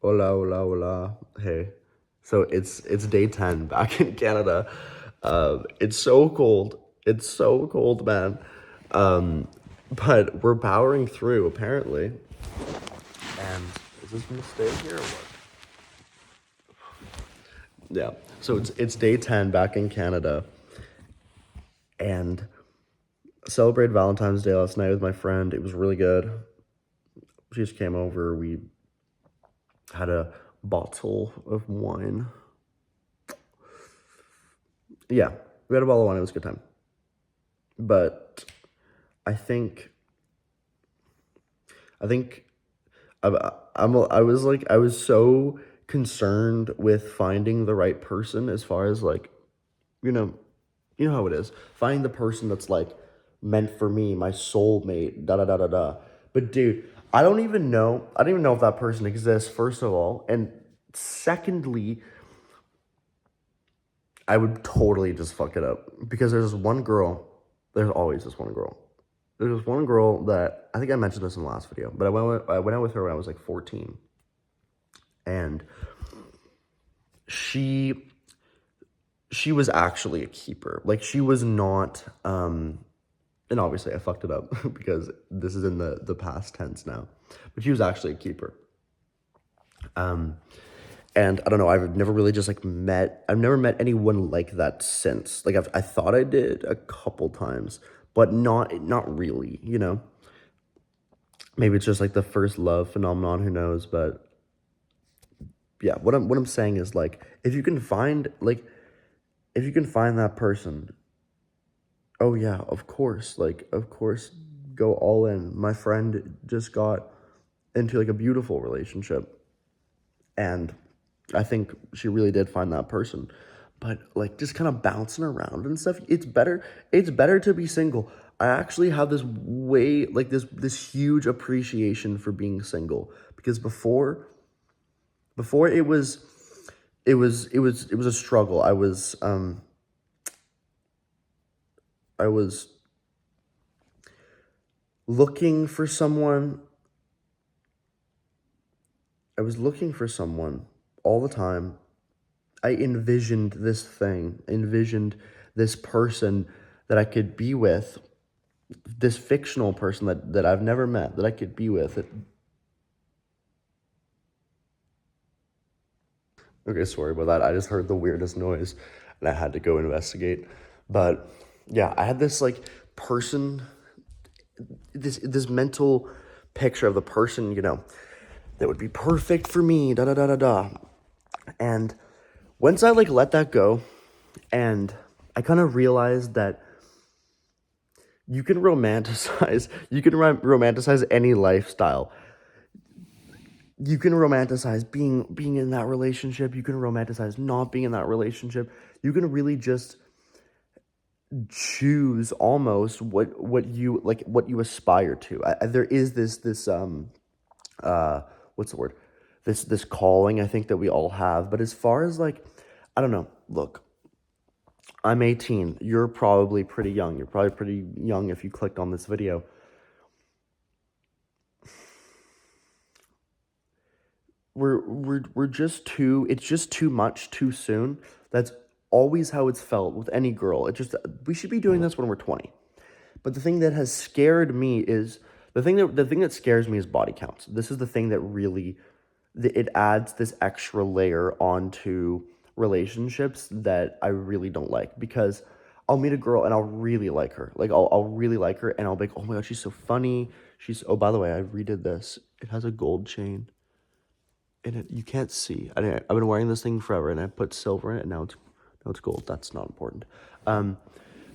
Hola, hola, hola. Hey. So it's day 10 back in Canada. It's so cold. It's so cold, man. Um, but we're powering through apparently. And is this gonna stay here or what? Yeah. So it's day 10 back in Canada, and celebrated Valentine's Day last night with my friend. It was really good. She just came over. We had a bottle of wine. Yeah, we had a bottle of wine. It was a good time. But I think I think I was like I was so concerned with finding the right person as far as like you know you know how it is, finding the person that's like meant for me, my soulmate, da da da da da. But dude, I don't even know if that person exists, first of all, and secondly, I would totally just fuck it up because there's this one girl. There's always this one girl. There's this one girl that I think I mentioned this in the last video, but I went out with her when I was like 14, and she she was actually a keeper. Like she was not. And obviously I fucked it up because this is in the past tense now, but she was actually a keeper. Um, and I don't know. I've never met anyone like that since. Like I thought I did a couple times, but not really. You know, maybe it's just like the first love phenomenon. Who knows? But yeah, what I'm saying is like if you can find that person, oh yeah, of course, like of course, go all in. My friend just got into like a beautiful relationship, and I think she really did find that person. But like just kind of bouncing around and stuff, it's better to be single. I actually have this way like this huge appreciation for being single because before it was a struggle. I was looking for someone. I was looking for someone all the time. I envisioned this person that I could be with, this fictional person that I've never met, that I could be with. Okay, sorry about that. I just heard the weirdest noise and I had to go investigate. But yeah, I had this like person, this mental picture of the person, that would be perfect for me, da da da da da. And once I like let that go, and I kind of realized that you can romanticize any lifestyle. You can romanticize being in that relationship, you can romanticize not being in that relationship. You can really just choose almost what you aspire to. There is this uh what's the word? This calling I think that we all have, but as far as like I don't know. Look, I'm 18. You're probably pretty young. You're probably pretty young if you clicked on this video. We're just too it's just too much too soon. That's always how it's felt with any girl. It just we should be doing this when we're 20. But the thing that has scared me is the thing that scares me is body counts. This is the thing that really it adds this extra layer onto relationships that I really don't like because I'll meet a girl and I'll really like her. Like I'll really like her and I'll be like, "Oh my god, she's so funny." Oh, by the way, I redid this. It has a gold chain and you can't see. I've been wearing this thing forever, and I put silver in it, and now it's gold. That's not important. Um,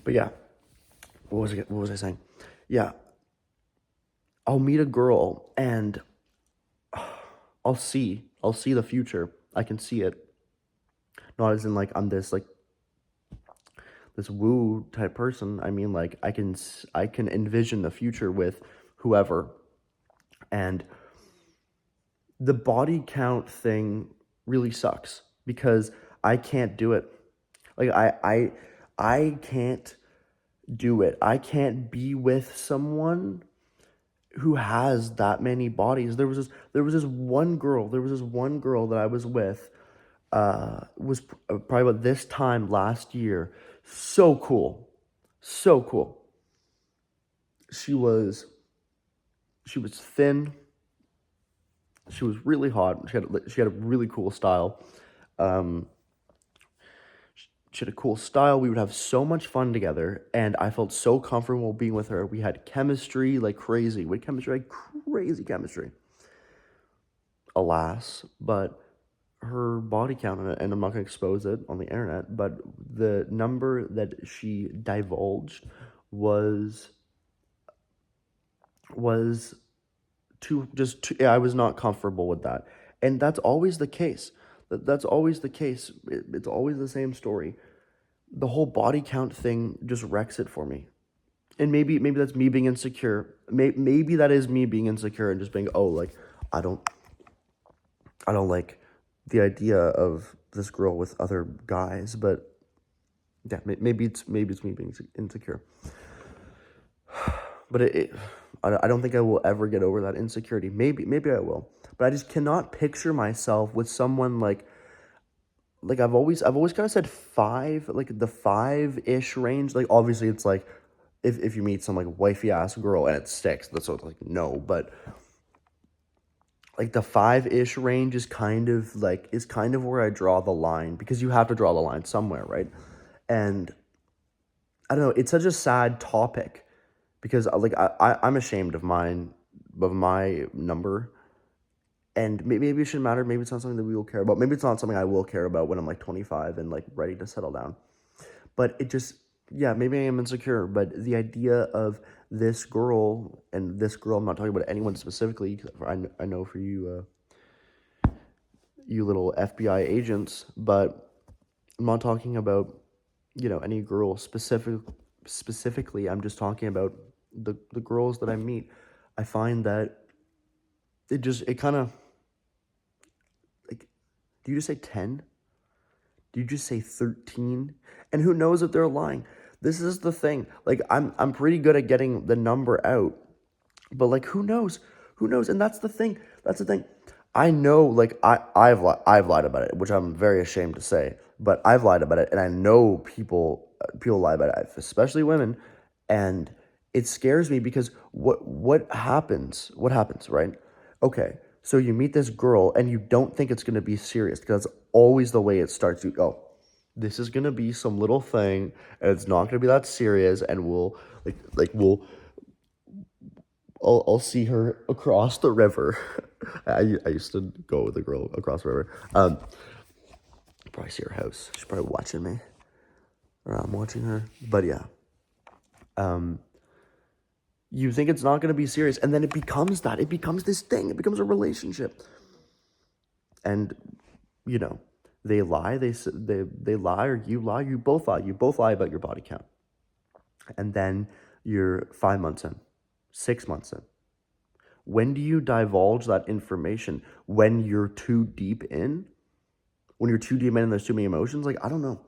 but yeah, what was I saying? Yeah, I'll meet a girl, and I'll see the future. I can see it. Not as in like I'm this woo type person. I mean like I can envision the future with whoever, and the body count thing really sucks because I can't do it. Like I can't do it. I can't be with someone who has that many bodies. There was this one girl that I was with, was probably about this time last year. So cool. So cool. She was she was thin. She was really hot. She had a really cool style. Um, she had a cool style. We would have so much fun together, and I felt so comfortable being with her. We had chemistry like crazy. We had chemistry like crazy chemistry. Alas, but her body count, and I'm not going to expose it on the internet, but the number that she divulged was was yeah, I was not comfortable with that. And that's always the case. That's always the case. It's always the same story. The whole body count thing just wrecks it for me. And maybe that's me being insecure. Maybe that is me being insecure and just being, oh, like I don't I don't like the idea of this girl with other guys, but yeah, maybe it's me being insecure. But I don't think I will ever get over that insecurity. Maybe I will, but I just cannot picture myself with someone like I've always kind of said five, like the 5-ish range. Like obviously it's like if you meet some like wifey ass girl and it's 6, that's sort of like no, but like the 5-ish range is kind of where I draw the line, because you have to draw the line somewhere, right? And I don't know, it's such a sad topic because like I'm ashamed of my number, and maybe it shouldn't matter. Maybe it's not something that we will care about. Maybe it's not something I will care about when I'm like 25 and like ready to settle down. But it just, yeah, maybe I am insecure. But the idea of this girl, and this girl, I'm not talking about anyone specifically. 'Cause I know for you, you little FBI agents, but I'm not talking about any girl specifically. I'm just talking about the girls that I meet. I find that it kind of, like, do you just say 10? Do you just say 13? And who knows if they're lying? This is the thing. Like I'm pretty good at getting the number out, but like who knows? Who knows? And that's the thing. That's the thing. I know, like I've lied about it, which I'm very ashamed to say, but I've lied about it, and I know people lie about it, especially women, and it scares me because what happens? What happens, right? Okay, so you meet this girl and you don't think it's gonna be serious, because that's always the way it starts. You go, this is gonna be some little thing, and it's not gonna be that serious, and we'll I'll see her across the river. I used to go with a girl across the river. Probably see her house. She's probably watching me, or I'm watching her. But yeah, you think it's not gonna be serious, and then it becomes that. It becomes this thing. It becomes a relationship, and you know, they lie. They lie, or you lie. You both lie. You both lie about your body count, and then you're 5 months in, 6 months in. When do you divulge that information? When you're too deep in? When you're too deep in and there's too many emotions? Like, I don't know.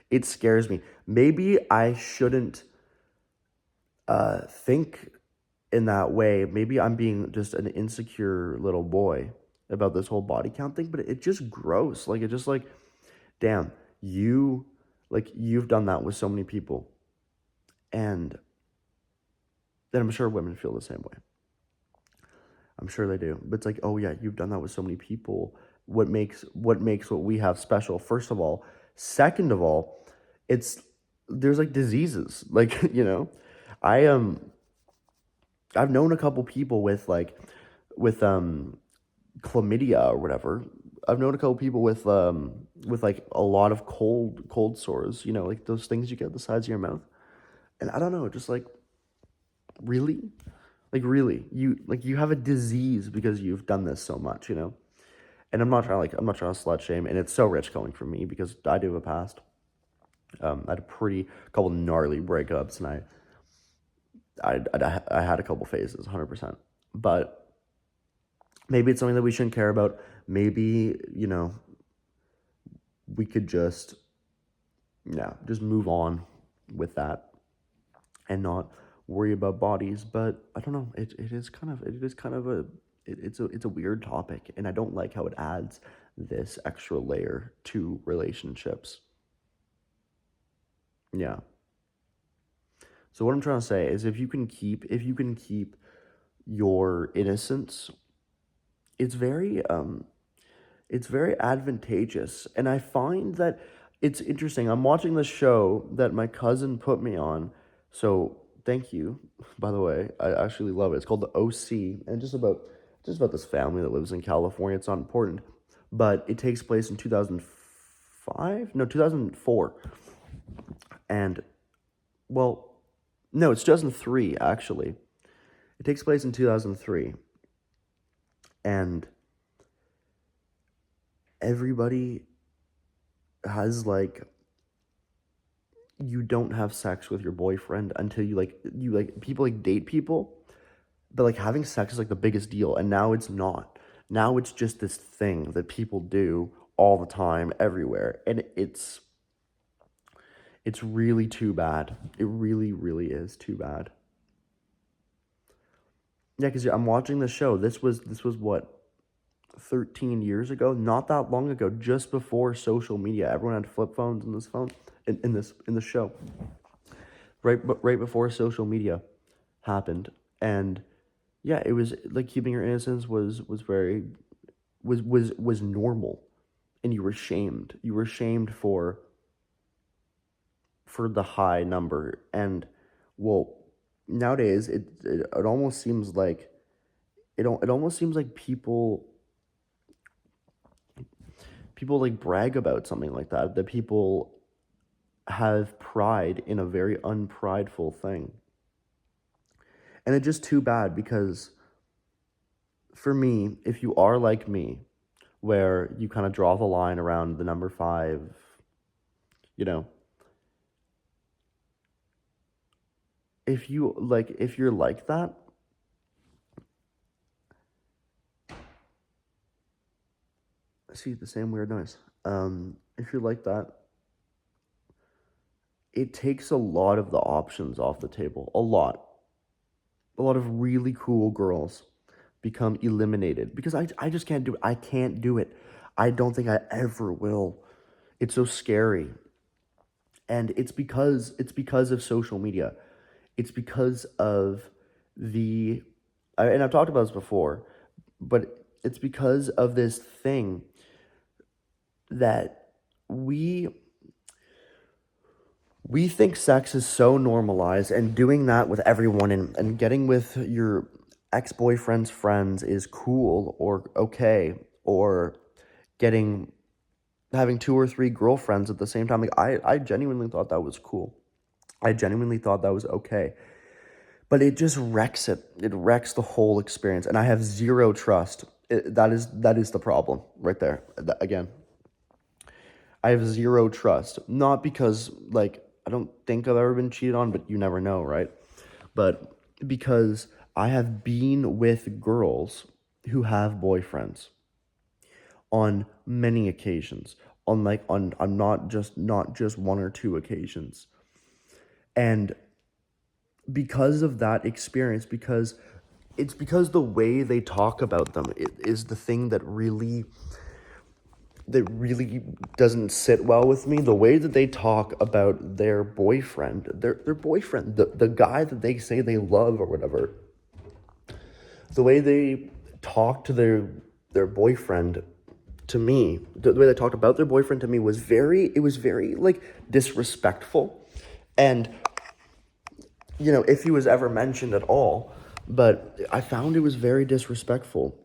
It scares me. Maybe I shouldn't think in that way. Maybe I'm being just an insecure little boy about this whole body count thing, but it's just gross. Like, it's just like, damn, you've done that with so many people. And then I'm sure women feel the same way. I'm sure they do. But it's like, oh yeah, you've done that with so many people. What we have special, first of all. Second of all, it's there's like diseases. Like, I I've known a couple people with chlamydia or whatever. I've known a couple people with like a lot of cold sores, like those things you get at the sides of your mouth. And I don't know, just like, really? Like, really, you have a disease because you've done this so much. And I'm not trying to slut shame, and it's so rich coming from me because I do have a past. I had a pretty couple gnarly breakups, and I had a couple phases, 100%. But maybe it's something that we shouldn't care about. Maybe we could just, yeah, just move on with that, and not worry about bodies, but I don't know. It's a weird topic, and I don't like how it adds this extra layer to relationships. Yeah. So what I'm trying to say is if you can keep your innocence, it's very it's very advantageous. And I find that it's interesting. I'm watching this show that my cousin put me on. So thank you, by the way. I actually love it. It's called The OC, and just about this family that lives in California. It's not important, but it takes place in 2005, no, 2004. And well, no, it's 2003 actually. It takes place in 2003, and everybody has like, you don't have sex with your boyfriend until you people like date people, but like having sex is like the biggest deal, and now it's not. Now it's just this thing that people do all the time everywhere, and it's really too bad. It really, really is too bad. Yeah, because I'm watching the show. This was what, 13 years ago, not that long ago, just before social media. Everyone had flip phones in this phone in the show, right before social media happened. And yeah, it was like keeping your innocence was very was normal, and you were shamed for the high number. And well, nowadays it almost seems like it almost seems like people like brag about something like that, that people have pride in a very unprideful thing. And it's just too bad because for me, if you are like me, where you kind of draw the line around the number five, you know, if you're like that, see the same weird noise. If you're like that, it takes a lot of the options off the table. A lot of really cool girls become eliminated because I just can't do it. I can't do it. I don't think I ever will. It's so scary. And it's because of social media. It's because of the and I've talked about this before, but it's because of this thing that we we think sex is so normalized, and doing that with everyone, and getting with your ex-boyfriend's friends is cool or okay, or getting having two or three girlfriends at the same time. Like I genuinely thought that was cool. I genuinely thought that was okay. But it just wrecks it. It wrecks the whole experience, and I have zero trust. That is the problem right there. Again, I have zero trust. Not because like I don't think I've ever been cheated on, but you never know, right? But because I have been with girls who have boyfriends on many occasions, on not just one or two occasions. And because of that experience, because the way they talk about them is the thing that really doesn't sit well with me. The way that they talk about their boyfriend, the guy that they say they love or whatever, the way they talk to their boyfriend to me, the way they talked about their boyfriend to me was very like disrespectful. And if he was ever mentioned at all, but I found it was very disrespectful.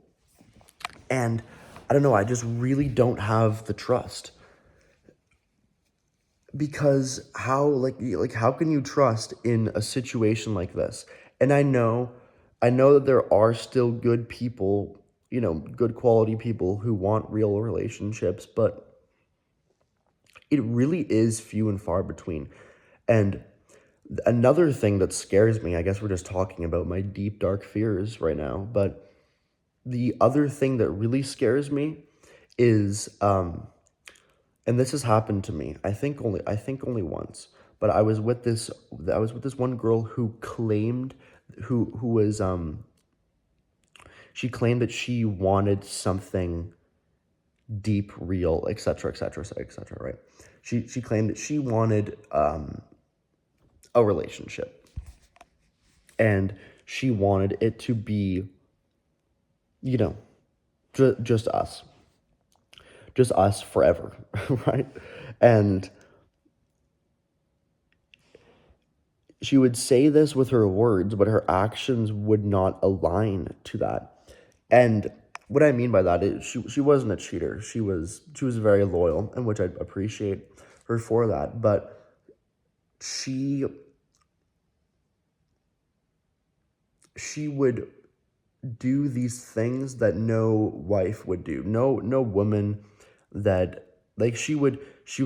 And I don't know, I just really don't have the trust. Because how can you trust in a situation like this? And I know that there are still good people, good quality people who want real relationships, but it really is few and far between. And another thing that scares me, I guess we're just talking about my deep dark fears right now, but the other thing that really scares me is and this has happened to me, I think only once, but I was with this one girl who claimed, who was she claimed that she wanted something deep, real, etc., etc., etc., right? She claimed that she wanted a relationship, and she wanted it to be, you know, just us forever, right? And she would say this with her words, but her actions would not align to that. And what I mean by that is she wasn't a cheater. She was very loyal, and which I appreciate her for that. But she would do these things that no wife would do. No woman that, like, she would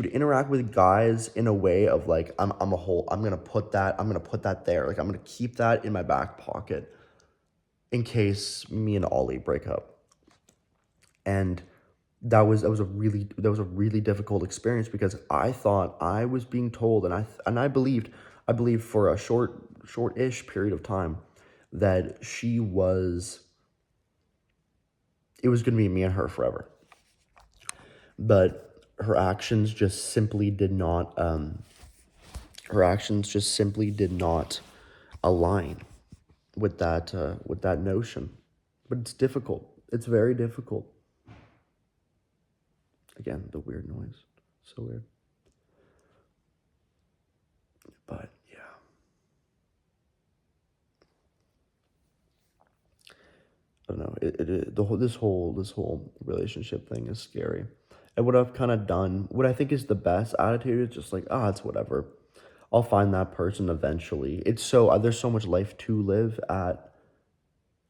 interact with guys in a way of like, I'm gonna put that there. Like, I'm gonna keep that in my back pocket in case me and Ollie break up. And that was a really difficult experience, because I thought I was being told, and I believed for a short-ish period of time that it was going to be me and her forever. But her actions just simply did not align with that notion. But it's difficult. It's very difficult. Again, the weird noise. So weird. But yeah. I don't know. This whole relationship thing is scary. And what I've kind of done, what I think is the best attitude, is just like, it's whatever. I'll find that person eventually. There's so much life to live at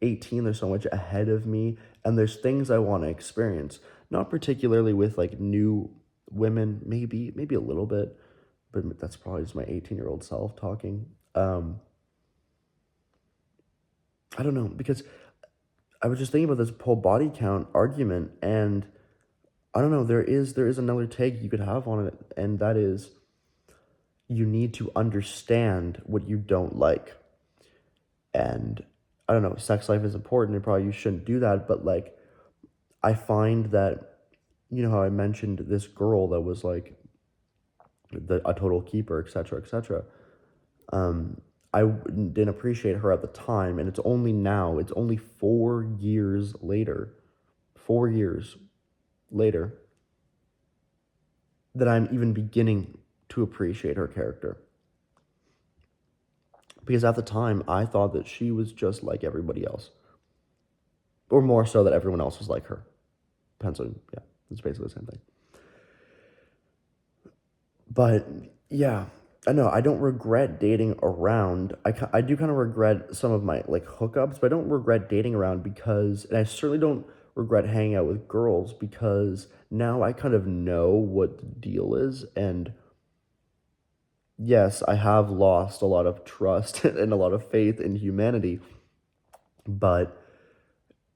18. There's so much ahead of me, and there's things I want to experience. Not particularly with like new women, maybe a little bit, but that's probably just my 18-year-old self talking. I don't know, because I was just thinking about this whole body count argument, and I don't know, there is another take you could have on it, and that is, you need to understand what you don't like. And I don't know, sex life is important, and probably you shouldn't do that, but like, I find that, you know how I mentioned this girl that was like a total keeper, etc., etc. I didn't appreciate her at the time, and it's only 4 years later, 4 years later, that I'm even beginning to appreciate her character. Because at the time, I thought that she was just like everybody else, or more so that everyone else was like her. Yeah, it's basically the same thing. But yeah, I know I don't regret dating around. I do kind of regret some of my like hookups, but I don't regret dating around, and I certainly don't regret hanging out with girls, because now I kind of know what the deal is. And yes, I have lost a lot of trust and a lot of faith in humanity, but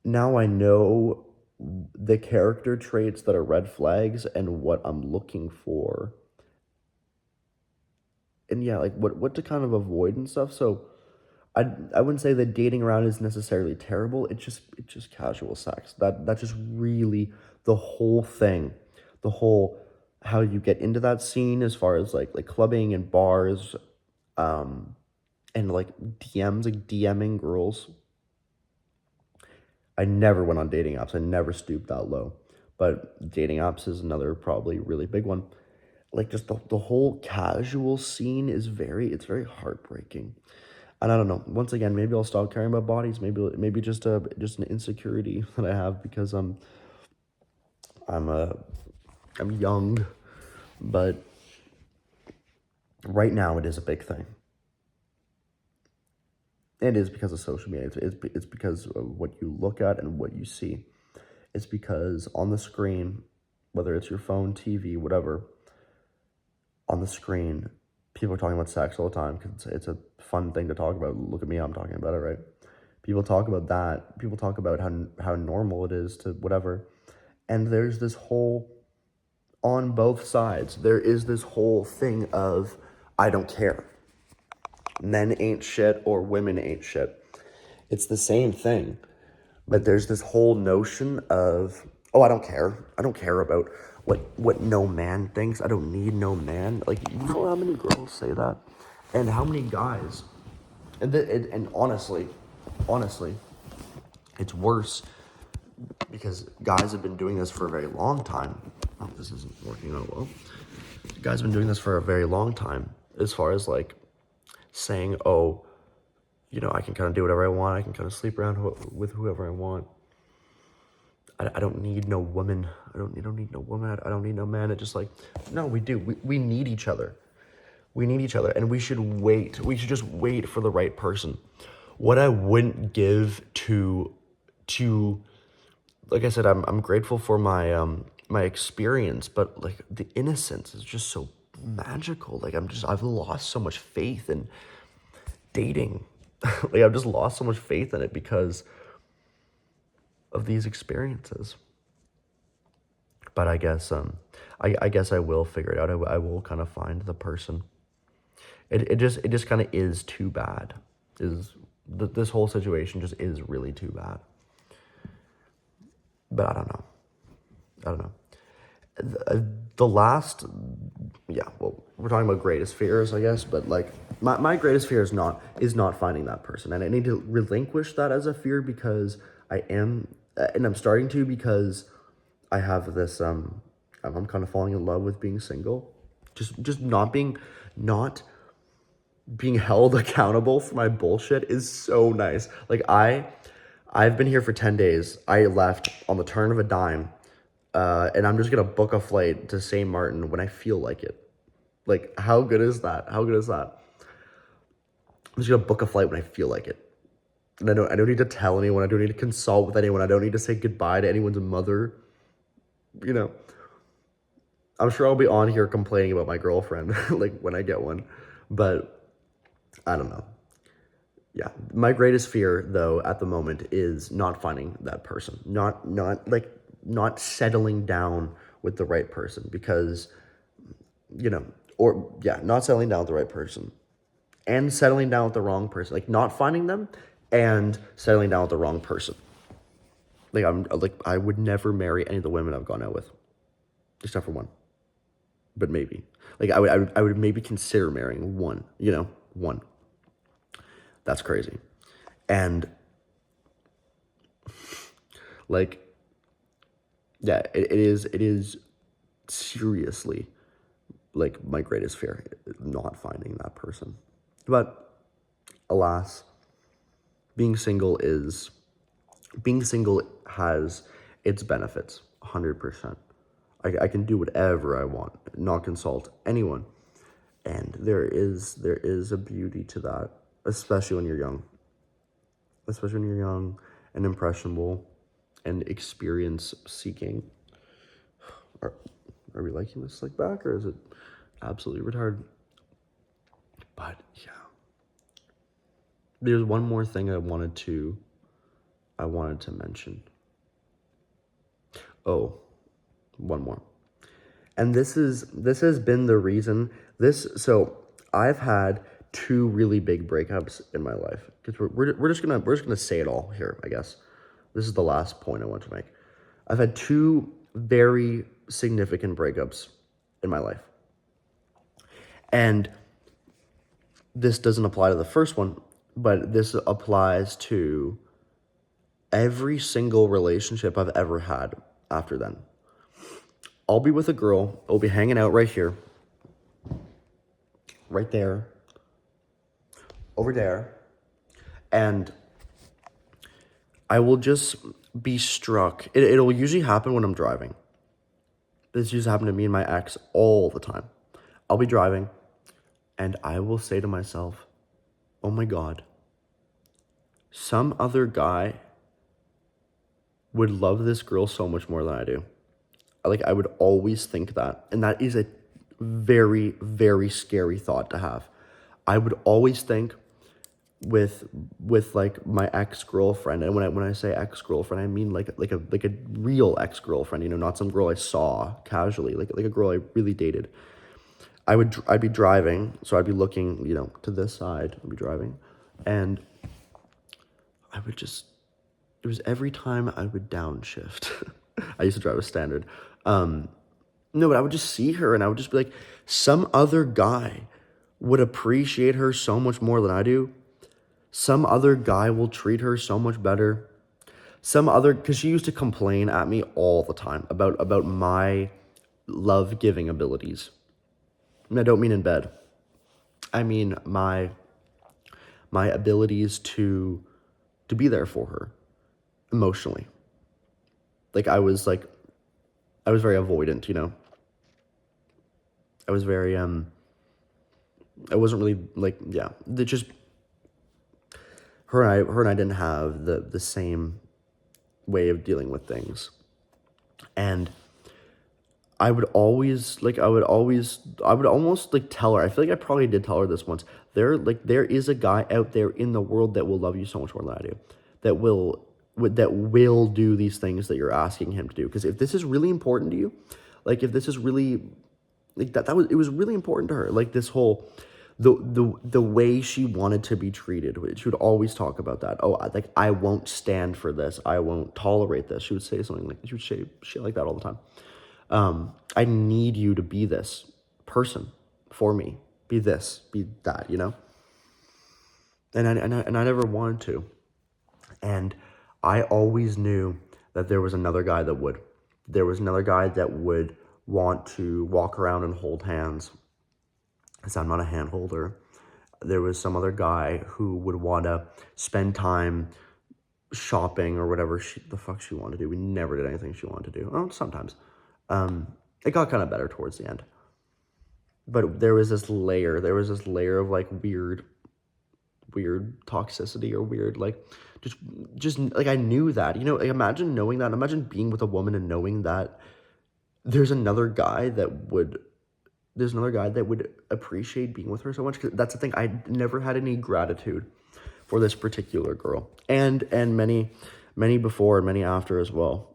now I know the character traits that are red flags and what I'm looking for. And yeah, like what to kind of avoid and stuff. So I wouldn't say that dating around is necessarily terrible. It's just casual sex. That's just really the whole thing. The whole how you get into that scene, as far as like clubbing and bars, and like DMing girls. I never went on dating apps. I never stooped that low. But dating apps is another probably really big one. Like, just the whole casual scene is very heartbreaking. And I don't know. Once again, maybe I'll stop caring about bodies. Maybe just an insecurity that I have, because I'm young, but right now it is a big thing. It is because of social media. It's because of what you look at and what you see. It's because on the screen, whether it's your phone, TV, whatever, on the screen, people are talking about sex all the time, because it's a fun thing to talk about. Look at me, I'm talking about it, right? People talk about that. People talk about how normal it is to whatever. And there's this whole, on both sides, there is this whole thing of, I don't care. Men ain't shit or women ain't shit. It's the same thing. But there's this whole notion of, oh, I don't care. I don't care about what no man thinks. I don't need no man. Like, you know how many girls say that? And how many guys? And honestly, it's worse because guys have been doing this for a very long time. Oh, this isn't working out well. Guys have been doing this for a very long time as far as like saying, oh, you know, I can kind of do whatever I want. I can kind of sleep around with whoever I want. I don't need no woman. I don't need no woman. I don't need no man. It's just like, no, we do. We need each other. We need each other, and we should wait. We should just wait for the right person. What I wouldn't give to, like I said, I'm grateful for my experience, but like the innocence is just so magical. Like I've lost so much faith in dating. Like I've just lost so much faith in it because of these experiences. But I guess I guess I will figure it out. I will kind of find the person. It just kind of is too bad. This whole situation just is really too bad. But I don't know. The last, yeah, well, we're talking about greatest fears, I guess, but like my greatest fear is not finding that person, and I need to relinquish that as a fear because I am, and I'm starting to because I have this I'm kind of falling in love with being single, just not being held accountable for my bullshit is so nice. Like I've been here for 10 days. I left on the turn of a dime. And I'm just gonna book a flight to St. Martin when I feel like it. Like, how good is that? How good is that? I'm just gonna book a flight when I feel like it. And I don't need to tell anyone. I don't need to consult with anyone. I don't need to say goodbye to anyone's mother. You know, I'm sure I'll be on here complaining about my girlfriend, like when I get one. But I don't know. Yeah, my greatest fear though at the moment is not finding that person. Not settling down with the right person because, you know, or yeah, not settling down with the right person and settling down with the wrong person, like not finding them and settling down with the wrong person. Like I would never marry any of the women I've gone out with, except for one, but maybe like I would maybe consider marrying one, you know, one. That's crazy. And like, yeah, it is seriously like my greatest fear, not finding that person. But alas, being single has its benefits, 100%. I can do whatever I want, not consult anyone. And there is a beauty to that, especially when you're young. Especially when you're young and impressionable and experience seeking. Are we liking this like back, or is it absolutely retarded? But yeah, there's one more thing I wanted to mention. Oh, one more, and this has been the reason. So I've had two really big breakups in my life because we're just gonna say it all here. I guess this is the last point I want to make. I've had two very significant breakups in my life. And this doesn't apply to the first one, but this applies to every single relationship I've ever had after then. I'll be with a girl, I'll be hanging out right here, right there, over there, and I will just be struck. It'll usually happen when I'm driving. This used to happen to me and my ex all the time. I'll be driving, and I will say to myself, oh my God, some other guy would love this girl so much more than I do. Like, I would always think that. And that is a very, very scary thought to have. I would always think with like my ex-girlfriend, and when I say ex-girlfriend, I mean like a real ex-girlfriend, you know, not some girl I saw casually, like a girl I really dated. I'd be driving, so I'd be looking, to this side. I'd be driving, and I would just it was every time I would downshift. I used to drive a standard. Um, no, but I would just see her and I would just be like, some other guy would appreciate her so much more than I do. Some other guy will treat her so much better. Because she used to complain at me all the time about my love giving abilities. And I don't mean in bed. I mean my abilities to be there for her emotionally. Like I was very avoidant, I was very I wasn't really like, yeah. It just her and I didn't have the same way of dealing with things. And I would almost like tell her. I feel like I probably did tell her this once. There is a guy out there in the world that will love you so much more than I do. That will do these things that you're asking him to do. Because if this is really important to you, like if this is really like it was really important to her. Like this whole the way she wanted to be treated. She would always talk about that. Oh, like I won't stand for this. I won't tolerate this. She would say something like she would say shit like that all the time. I need you to be this person for me. Be this, be that, And I never wanted to. And I always knew that there was another guy that would. There was another guy that would want to walk around and hold hands. Because I'm not a hand holder. There was some other guy who would want to spend time shopping or whatever the fuck she wanted to do. We never did anything she wanted to do. Oh, sometimes. It got kind of better towards the end. But there was this layer of like weird toxicity or weird like just like I knew that. Like imagine knowing that. Imagine being with a woman and knowing that there's another guy that would appreciate being with her so much. 'Cause that's the thing. I never had any gratitude for this particular girl, and many before and many after as well.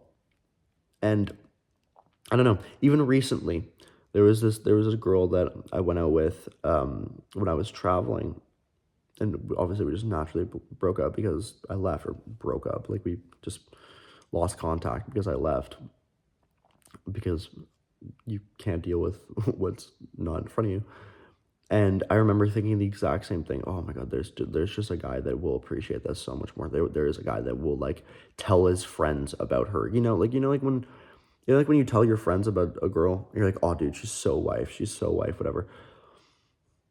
And I don't know. Even recently, there was this girl that I went out with when I was traveling, and obviously we just naturally broke up because I left, or broke up. Like we just lost contact because I left, because you can't deal with what's not in front of you. And I remember thinking the exact same thing. Oh my God, there's just a guy that will appreciate this so much more. There is a guy that will like tell his friends about her. Like when you tell your friends about a girl, you're like, oh dude, she's so wife, whatever.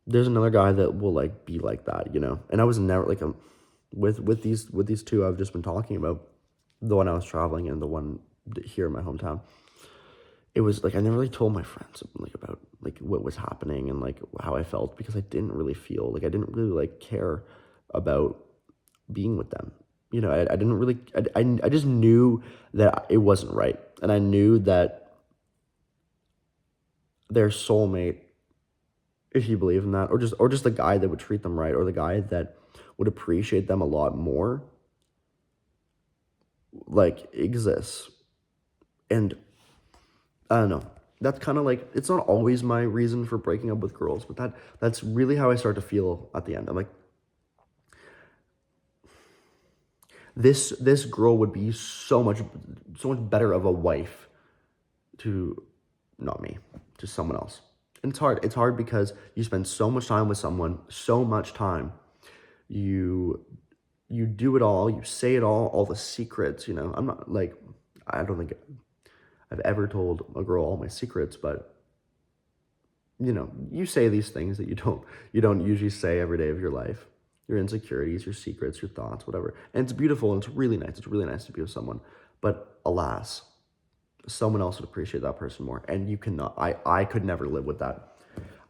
There's another guy that will like be like that, And I was never like with these two I've just been talking about, the one I was traveling and the one here in my hometown. It was like I never really told my friends like about like what was happening and like how I felt, because I didn't really feel like I didn't really like care about being with them. I didn't really I just knew that it wasn't right, and I knew that their soulmate, if you believe in that, or just the guy that would treat them right, or the guy that would appreciate them a lot more, like exists. And I don't know. That's kind of like, it's not always my reason for breaking up with girls, but that's really how I start to feel at the end. I'm like, this girl would be so much better of a wife to, not me, to someone else. And it's hard because you spend so much time with someone, so much time. You do it all, you say it all the secrets. I'm not like, I don't think I've ever told a girl all my secrets, but you say these things that you don't usually say every day of your life. Your insecurities, your secrets, your thoughts, whatever. And it's beautiful and it's really nice. It's really nice to be with someone. But alas, someone else would appreciate that person more. And you cannot, I could never live with that.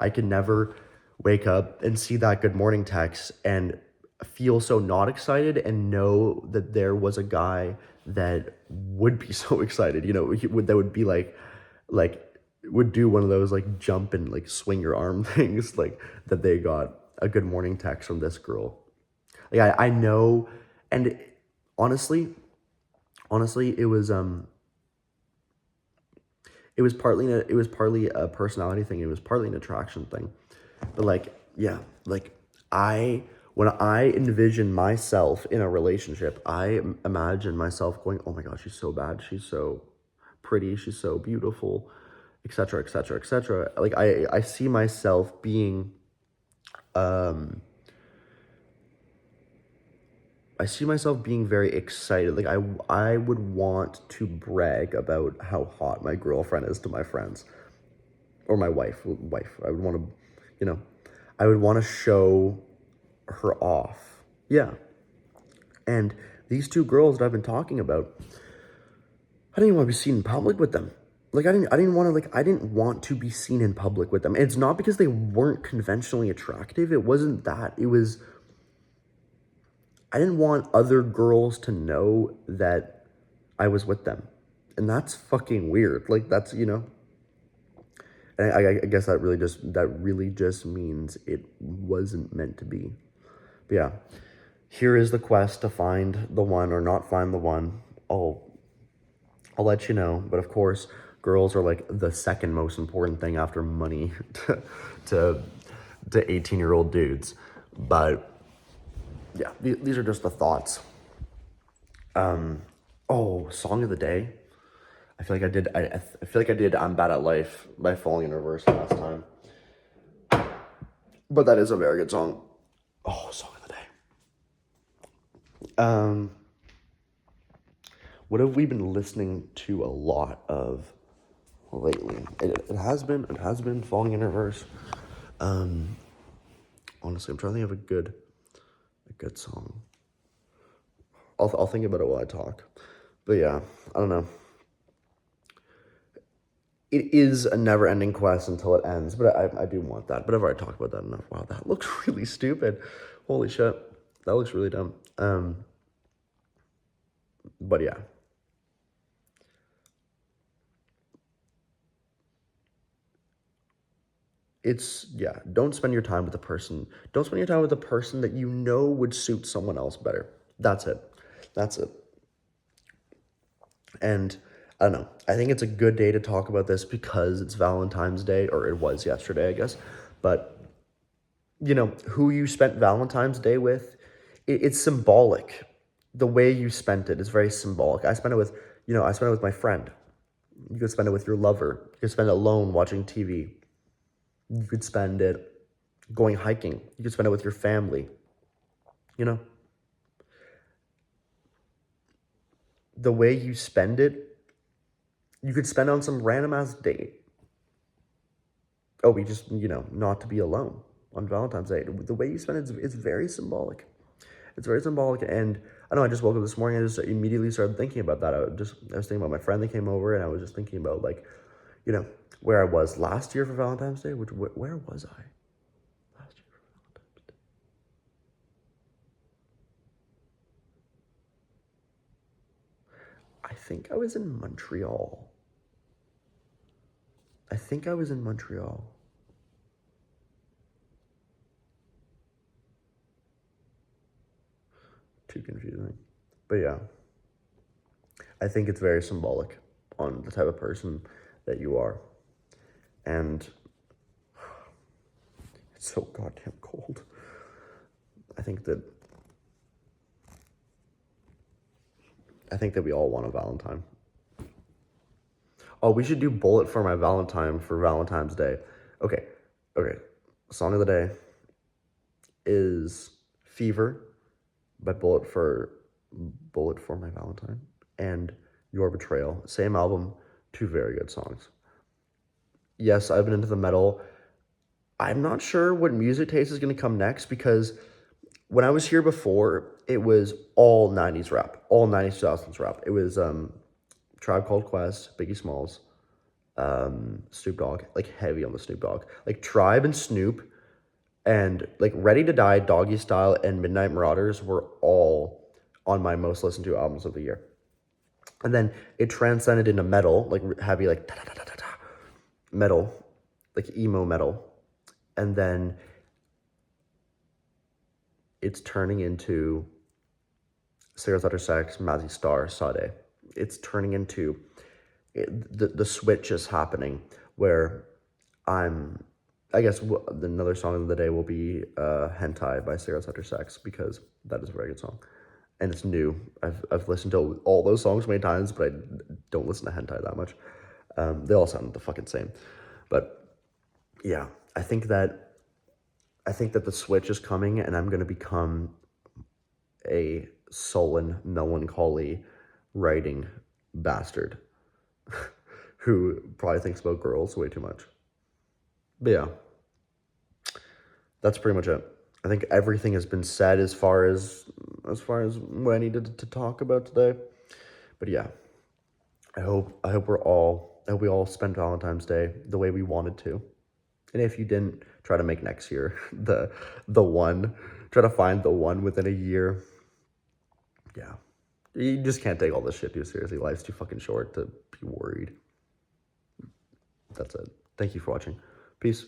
I could never wake up and see that good morning text and feel so not excited and know that there was a guy that would be so excited, that would be like would do one of those like jump and like swing your arm things, like that they got a good morning text from this girl. Like I know, and honestly, it it was partly a personality thing. It was partly an attraction thing. But like, yeah, like when I envision myself in a relationship, I imagine myself going, "Oh my gosh, she's so bad. She's so pretty. She's so beautiful, etc., etc., etc." Like I see myself being I see myself being very excited. Like I would want to brag about how hot my girlfriend is to my friends or my wife. I would want to, you know, I would want to show her off. Yeah. And these two girls that I've been talking about, I didn't want to be seen in public with them. Like I didn't want to I didn't want to be seen in public with them. And it's not because they weren't conventionally attractive. It wasn't that. It was I didn't want other girls to know that I was with them. And that's fucking weird. Like that's, and I guess that really just means it wasn't meant to be. But yeah, here is the quest to find the one or not find the one. I'll let you know. But of course, girls are like the second most important thing after money to 18-year-old dudes. But yeah, these are just the thoughts. Song of the day. I feel like I did. I feel like I did. I'm Bad at Life by Falling in Reverse last time. But that is a very good song. Oh, song of the day. What have we been listening to a lot of lately? It has been Falling in Reverse. Honestly, I'm trying to think of a good song. I'll think about it while I talk. But yeah, I don't know. It is a never-ending quest until it ends, but I do want that. But I've already talked about that enough. Wow, that looks really stupid. Holy shit, that looks really dumb. But yeah. Don't spend your time with the person. Don't spend your time with the person that you know would suit someone else better. That's it. That's it. And I don't know. I think it's a good day to talk about this because it's Valentine's Day, or it was yesterday, I guess. But, who you spent Valentine's Day with, it's symbolic. The way you spent it is very symbolic. I spent it with my friend. You could spend it with your lover. You could spend it alone watching TV. You could spend it going hiking. You could spend it with your family. The way you spend it, you could spend on some random ass date. Oh, we just, not to be alone on Valentine's Day. The way you spend it's very symbolic. It's very symbolic. And I know I just woke up this morning. I just immediately started thinking about that. I was thinking about my friend that came over, and I was just thinking about where I was last year for Valentine's Day. Where was I last year for Valentine's Day? I think I was in Montreal. Too confusing. But yeah, I think it's very symbolic on the type of person that you are. And it's so goddamn cold. I think that we all want a Valentine. Oh, we should do Bullet for my Valentine for Valentine's Day. Okay. Song of the day is Fever by Bullet for My Valentine and Your Betrayal. Same album, two very good songs. Yes, I've been into the metal. I'm not sure what music taste is going to come next because when I was here before, it was all 90s rap, all 90s 2000s rap. It was Tribe Called Quest, Biggie Smalls, Snoop Dogg, like heavy on the Snoop Dogg. Like Tribe and Snoop and like Ready to Die, Doggy Style, and Midnight Marauders were all on my most listened to albums of the year. And then it transcended into metal, like heavy, like metal, like emo metal. And then it's turning into Cigarettes After Sex, Mazzy Star, Sade. It's turning into the switch is happening where I'm. I guess another song of the day will be "Hentai" by Cigarettes After Sex because that is a very good song, and it's new. I've listened to all those songs many times, but I don't listen to Hentai that much. They all sound the fucking same, but yeah, I think that the switch is coming, and I'm gonna become a sullen, melancholy writing bastard who probably thinks about girls way too much. But yeah, that's pretty much it. I think everything has been said as far as what I needed to talk about today. But yeah, I hope we all spent Valentine's Day the way we wanted to. And if you didn't, try to make next year the one. Try to find the one within a year. Yeah. You just can't take all this shit too seriously. Life's too fucking short to be worried. That's it. Thank you for watching. Peace.